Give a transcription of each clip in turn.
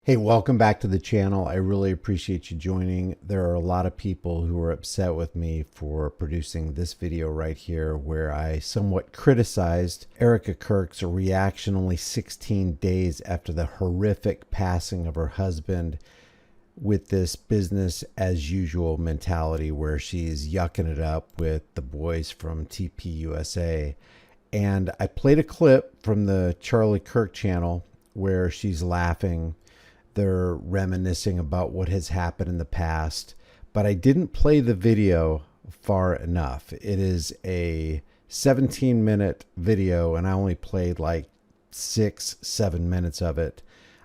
Hey, welcome back to the channel. I really appreciate you joining. There are a lot of people who are upset with me for producing this video right here where I somewhat criticized Erica Kirk's reaction only 16 days after the horrific passing of her husband with this business as usual mentality where she's yucking it up with the boys from TPUSA. And I played a clip from the Charlie Kirk channel where she's laughing. They're reminiscing about what has happened in the past, but I didn't play the video far enough. It is a 17-minute video, and I only played like 6-7 minutes of it.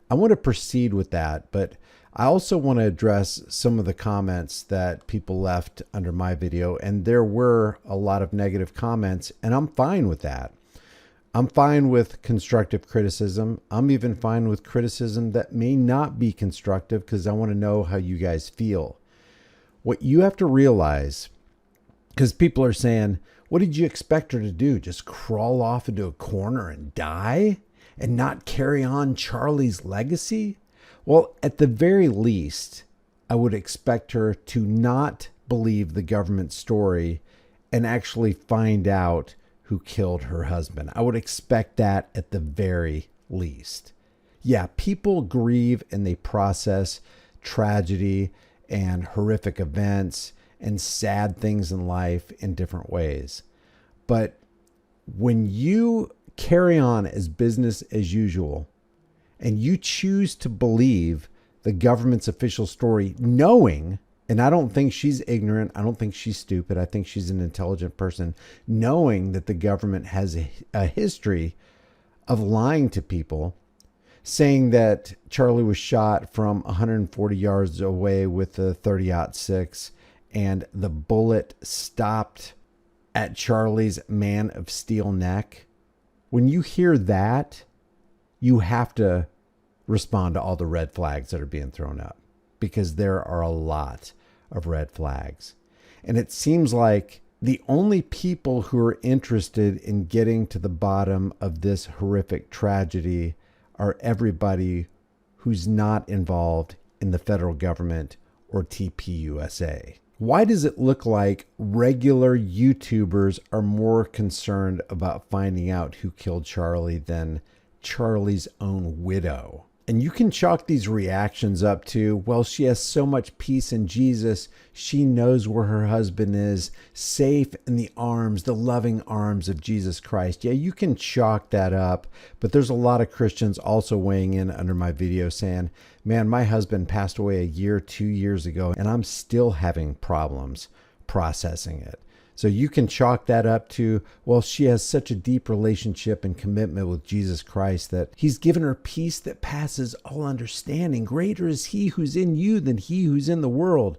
I want to proceed with that, but I also want to address some of the comments that people left under my video, and there were a lot of negative comments, and I'm fine with that. I'm fine with constructive criticism. I'm even fine with criticism that may not be constructive because I want to know how you guys feel. What you have to realize, because people are saying, what did you expect her to do? Just crawl off into a corner and die and not carry on Charlie's legacy? Well, at the very least, I would expect her to not believe the government story and actually find out who killed her husband. I would expect that at the very least. Yeah, people grieve and they process tragedy and horrific events and sad things in life in different ways. But when you carry on as business as usual and you choose to believe the government's official story, knowing, and I don't think she's ignorant. I don't think she's stupid. I think she's an intelligent person, knowing that the government has a history of lying to people, saying that Charlie was shot from 140 yards away with a 30-06 and the bullet stopped at Charlie's man of steel neck. When you hear that, you have to respond to all the red flags that are being thrown up, because there are a lot of red flags. And it seems like the only people who are interested in getting to the bottom of this horrific tragedy are everybody who's not involved in the federal government or TPUSA. Why does it look like regular YouTubers are more concerned about finding out who killed Charlie than Charlie's own widow? And you can chalk these reactions up to, well, she has so much peace in Jesus. She knows where her husband is, safe in the arms, the loving arms of Jesus Christ. Yeah, you can chalk that up. But there's a lot of Christians also weighing in under my video saying, man, my husband passed away a year, 2 years ago, and I'm still having problems processing it. So you can chalk that up to, well, she has such a deep relationship and commitment with Jesus Christ that he's given her peace that passes all understanding. Greater is he who's in you than he who's in the world.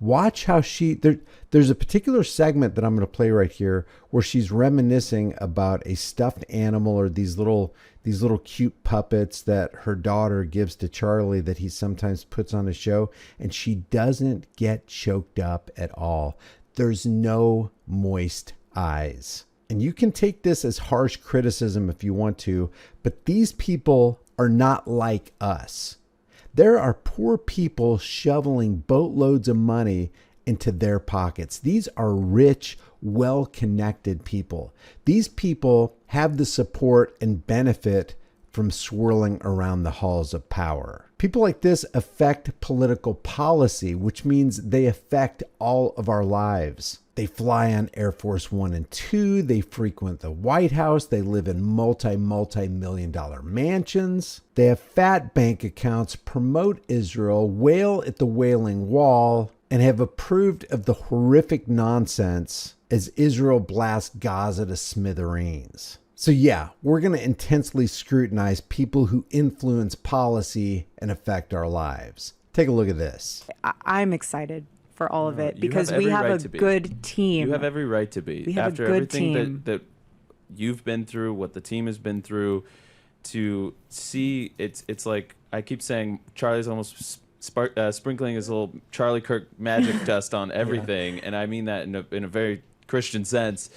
Watch how there's a particular segment that I'm going to play right here where she's reminiscing about a stuffed animal or these little cute puppets that her daughter gives to Charlie that he sometimes puts on a show, and she doesn't get choked up at all. There's no moist eyes. And you can take this as harsh criticism if you want to, but these people are not like us. There are poor people shoveling boatloads of money into their pockets. These are rich, well-connected people. These people have the support and benefit from swirling around the halls of power. People like this affect political policy, which means they affect all of our lives. They fly on Air Force One and Two. They frequent the White House. They live in multi-million-dollar mansions. They have fat bank accounts, promote Israel, wail at the Wailing Wall, and have approved of the horrific nonsense as Israel blasts Gaza to smithereens. So yeah, we're going to intensely scrutinize people who influence policy and affect our lives. Take a look at this. I'm excited for all of it because we have a good team. You have every right to be. We have After a good everything team. that you've been through, what the team has been through, to see it's like I keep saying, Charlie's almost sprinkling his little Charlie Kirk magic dust on everything, and I mean that in a very Christian sense.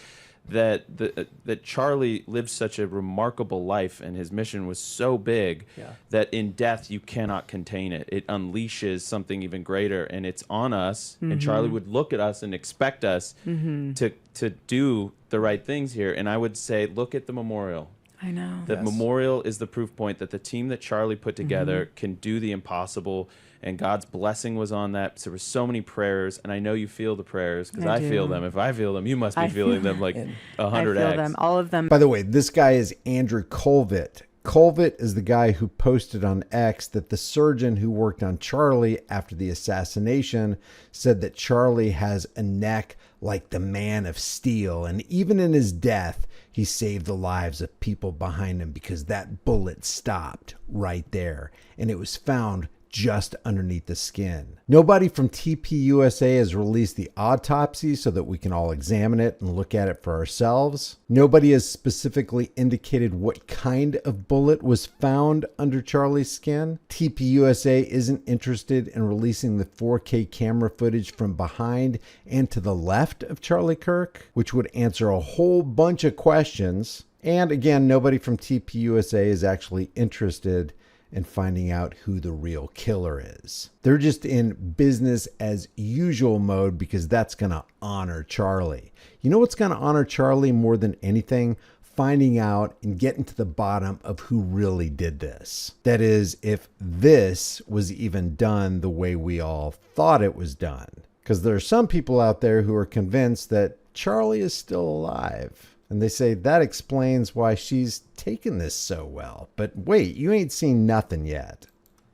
that Charlie lived such a remarkable life, and his mission was so big that in death you cannot contain it. It unleashes something even greater, and it's on us. And Charlie would look at us and expect us to do the right things here. And I would say, look at the memorial. I know. The memorial is the proof point that the team that Charlie put together can do the impossible, and God's blessing was on that. So there were so many prayers, and I know you feel the prayers because I feel them. If I feel them, you must be feeling them like 100x. I feel them, all of them. By the way, this guy is Andrew Colvett. Colvett is the guy who posted on X that the surgeon who worked on Charlie after the assassination said that Charlie has a neck like the man of steel, and even in his death, he saved the lives of people behind him because that bullet stopped right there, and it was found just underneath the skin. Nobody from TPUSA has released the autopsy so that we can all examine it and look at it for ourselves. Nobody has specifically indicated what kind of bullet was found under Charlie's skin. TPUSA isn't interested in releasing the 4K camera footage from behind and to the left of Charlie Kirk, which would answer a whole bunch of questions. And again, nobody from TPUSA is actually interested and finding out who the real killer is. They're just in business as usual mode because that's going to honor Charlie. You know what's going to honor Charlie more than anything? Finding out and getting to the bottom of who really did this. That is, if this was even done the way we all thought it was done. Because there are some people out there who are convinced that Charlie is still alive. And they say that explains why she's taken this so well. But wait, you ain't seen nothing yet.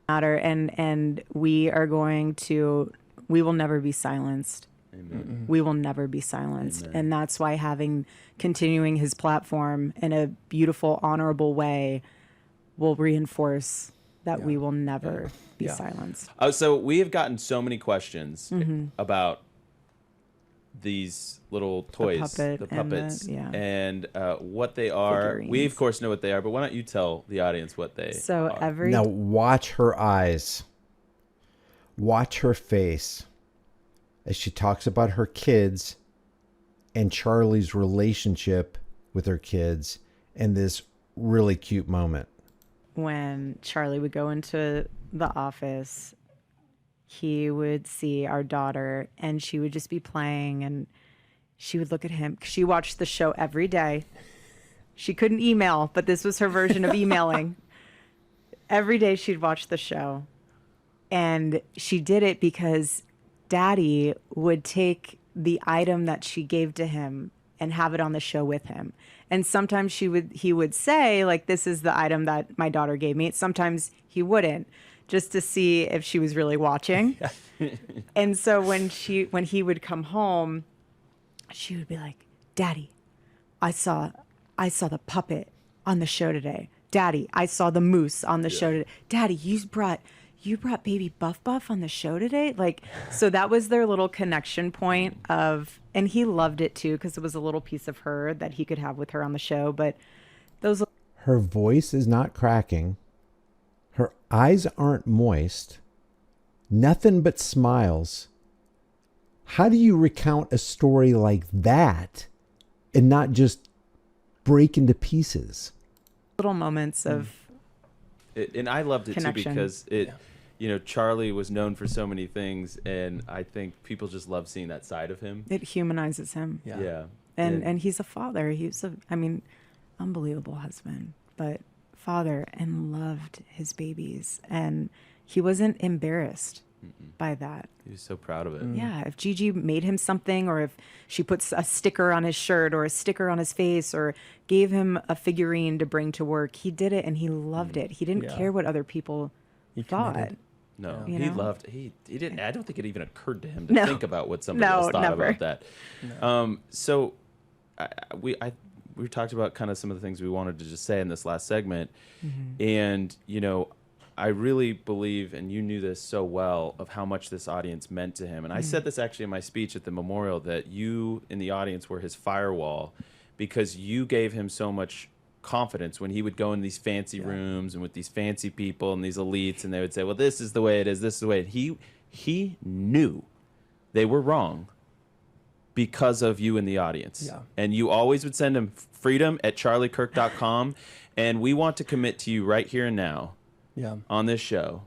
And we will never be silenced. Amen. We will never be silenced. Amen. And that's why continuing his platform in a beautiful, honorable way will reinforce that we will never be silenced. Oh, so we have gotten so many questions about these little toys, the puppets, and what they are. Figurines. We of course know what they are, but why don't you tell the audience what they are? Now watch her eyes, watch her face as she talks about her kids and Charlie's relationship with her kids in this really cute moment. When Charlie would go into the office, he would see our daughter and she would just be playing and she would look at him. She watched the show every day. She couldn't email, but this was her version of emailing. Every day she'd watch the show. And she did it because Daddy would take the item that she gave to him and have it on the show with him. And sometimes he would say, like, this is the item that my daughter gave me. Sometimes he wouldn't, just to see if she was really watching. And so when he would come home, she would be like, Daddy, I saw the puppet on the show today. Daddy, I saw the moose on the show today. Daddy, you brought baby Buff on the show today? Like, so that was their little connection point of, and he loved it too, because it was a little piece of her that he could have with her on the show. But her voice is not cracking. Her eyes aren't moist. Nothing but smiles. How do you recount a story like that and not just break into pieces? Little moments of and I loved it connection. Too because you know, Charlie was known for so many things, and I think people just love seeing that side of him. It humanizes him. Yeah. And he's a father. He's unbelievable husband, but father, and loved his babies, and he wasn't embarrassed by that. He was so proud of it. Yeah, if Gigi made him something, or if she puts a sticker on his shirt or a sticker on his face or gave him a figurine to bring to work, he did it and he loved it. He didn't care what other people thought. Committed. No, You he know? loved. He didn't. I don't think it even occurred to him to think about what somebody else thought never. about that. No. So we talked about kind of some of the things we wanted to just say in this last segment, and you know, I really believe, and you knew this so well, of how much this audience meant to him. And I said this actually in my speech at the memorial, that you in the audience were his firewall, because you gave him so much confidence when he would go in these fancy rooms and with these fancy people and these elites, and they would say, well, this is the way it is, this is the way it is. He knew they were wrong, because of you in the audience. Yeah. And you always would send them freedom@charliekirk.com. And we want to commit to you right here and now on this show.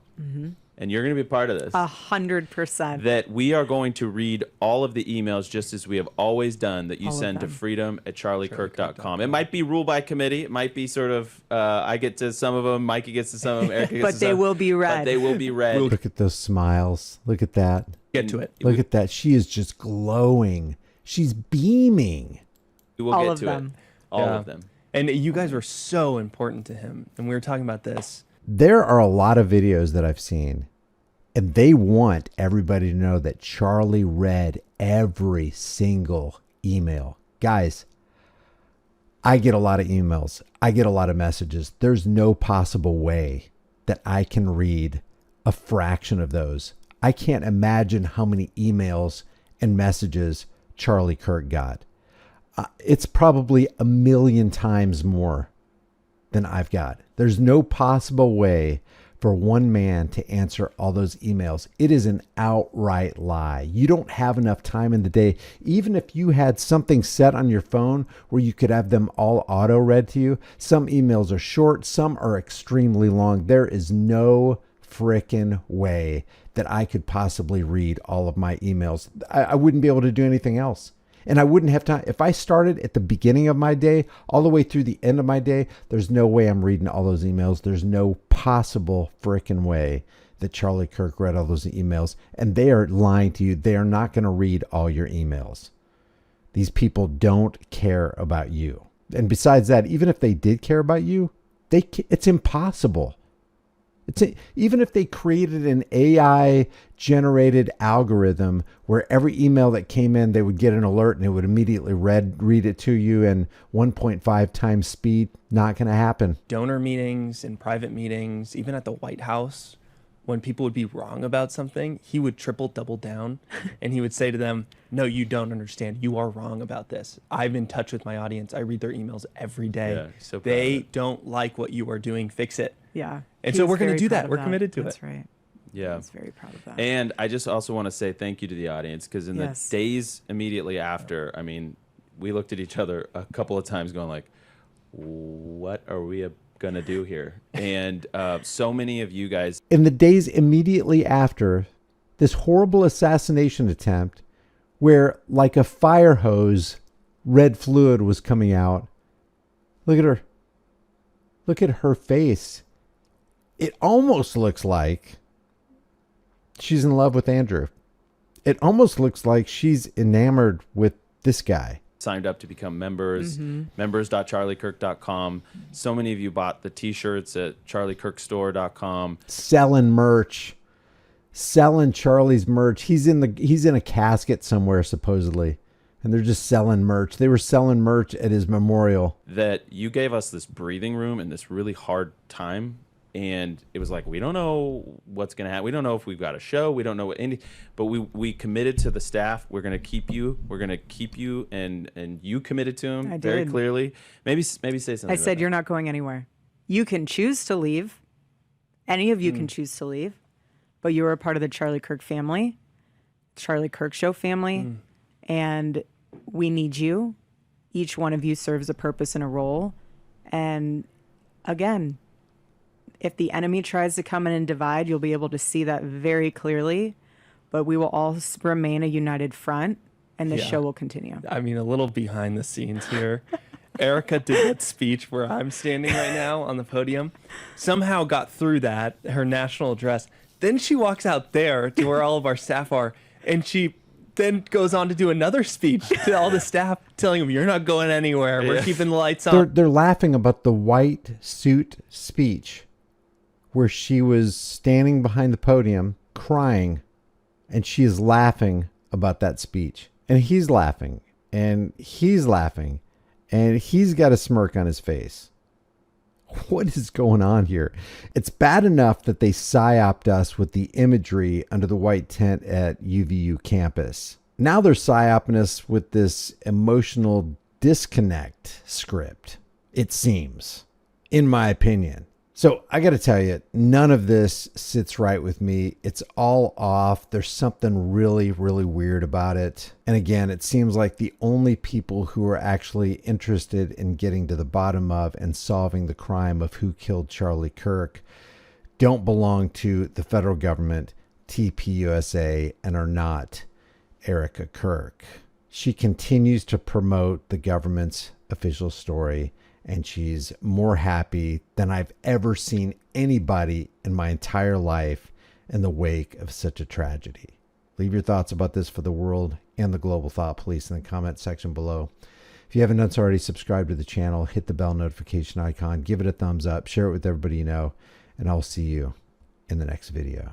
And you're going to be part of this. 100%. That we are going to read all of the emails just as we have always done that you send to freedom@charliekirk.com. It might be rule by committee. It might be sort of, I get to some of them, Mikey gets to some of them, Erica gets But to they some. will be read. But they will be read. Look at those smiles. Look at that. Get to it. Look at that. She is just glowing. She's beaming. We will All get of to them. it. All of them. And you guys were so important to him. And we were talking about this. There are a lot of videos that I've seen, and they want everybody to know that Charlie read every single email. Guys, I get a lot of emails. I get a lot of messages. There's no possible way that I can read a fraction of those. I can't imagine how many emails and messages Charlie Kirk got. It's probably 1,000,000 times more than I've got. There's no possible way for one man to answer all those emails. It is an outright lie. You don't have enough time in the day. Even if you had something set on your phone where you could have them all auto read to you, some emails are short, some are extremely long. There is no frickin' way that I could possibly read all of my emails. I wouldn't be able to do anything else. And I wouldn't have time. If I started at the beginning of my day, all the way through the end of my day, there's no way I'm reading all those emails. There's no possible frickin' way that Charlie Kirk read all those emails. And they are lying to you. They are not going to read all your emails. These people don't care about you. And besides that, even if they did care about you, it's impossible. Even if they created an AI generated algorithm where every email that came in, they would get an alert and it would immediately read it to you in 1.5 times speed, not going to happen. Donor meetings and private meetings, even at the White House, when people would be wrong about something, he would double down and he would say to them, no, you don't understand. You are wrong about this. I'm in touch with my audience. I read their emails every day. Yeah, so proud they of it. don't like what you are doing. Fix it. Yeah. And He so was we're going to very do proud that. of We're committed to That's it. right. Yeah. I was very proud of that. And I just also want to say thank you to the audience, because in Yes. the days immediately after, I mean, we looked at each other a couple of times going like, what are we going to do here? And so many of you guys. In the days immediately after this horrible assassination attempt, where like a fire hose, red fluid was coming out. Look at her. Look at her face. It almost looks like she's in love with Andrew. It almost looks like she's enamored with this guy. Signed up to become members, members.charliekirk.com. So many of you bought the t-shirts at charliekirkstore.com. Selling merch. Selling Charlie's merch. He's in a casket somewhere supposedly. And they're just selling merch. They were selling merch at his memorial. That you gave us this breathing room in this really hard time. And it was like, we don't know what's going to happen. We don't know if we've got a show. We don't know what but we committed to the staff. We're going to keep you. We're going to keep you. And you committed to him very did. clearly. Maybe say something. I about said, that. you're not going anywhere. You can choose to leave. Any of you can choose to leave. But you are a part of the Charlie Kirk family, Charlie Kirk Show family. And we need you. Each one of you serves a purpose and a role. And again, if the enemy tries to come in and divide, you'll be able to see that very clearly. But we will all remain a united front, and the show will continue. I mean, a little behind the scenes here. Erica did that speech where I'm standing right now on the podium, somehow got through that, her national address. Then she walks out there to where all of our staff are, and she then goes on to do another speech to all the staff, telling them, you're not going anywhere. We're keeping the lights on. They're laughing about the white suit speech where she was standing behind the podium crying, and she is laughing about that speech. And he's laughing, and he's laughing, and he's got a smirk on his face. What is going on here? It's bad enough that they psyoped us with the imagery under the white tent at UVU campus. Now they're psyoping us with this emotional disconnect script, it seems, in my opinion. So I got to tell you, none of this sits right with me. It's all off. There's something really, really weird about it. And again, it seems like the only people who are actually interested in getting to the bottom of and solving the crime of who killed Charlie Kirk don't belong to the federal government, TPUSA, and are not Erica Kirk. She continues to promote the government's official story, and she's more happy than I've ever seen anybody in my entire life in the wake of such a tragedy. Leave your thoughts about this for the world and the global thought police in the comment section below. If you haven't done so already, subscribe to the channel, hit the bell notification icon, give it a thumbs up, share it with everybody you know, and I'll see you in the next video.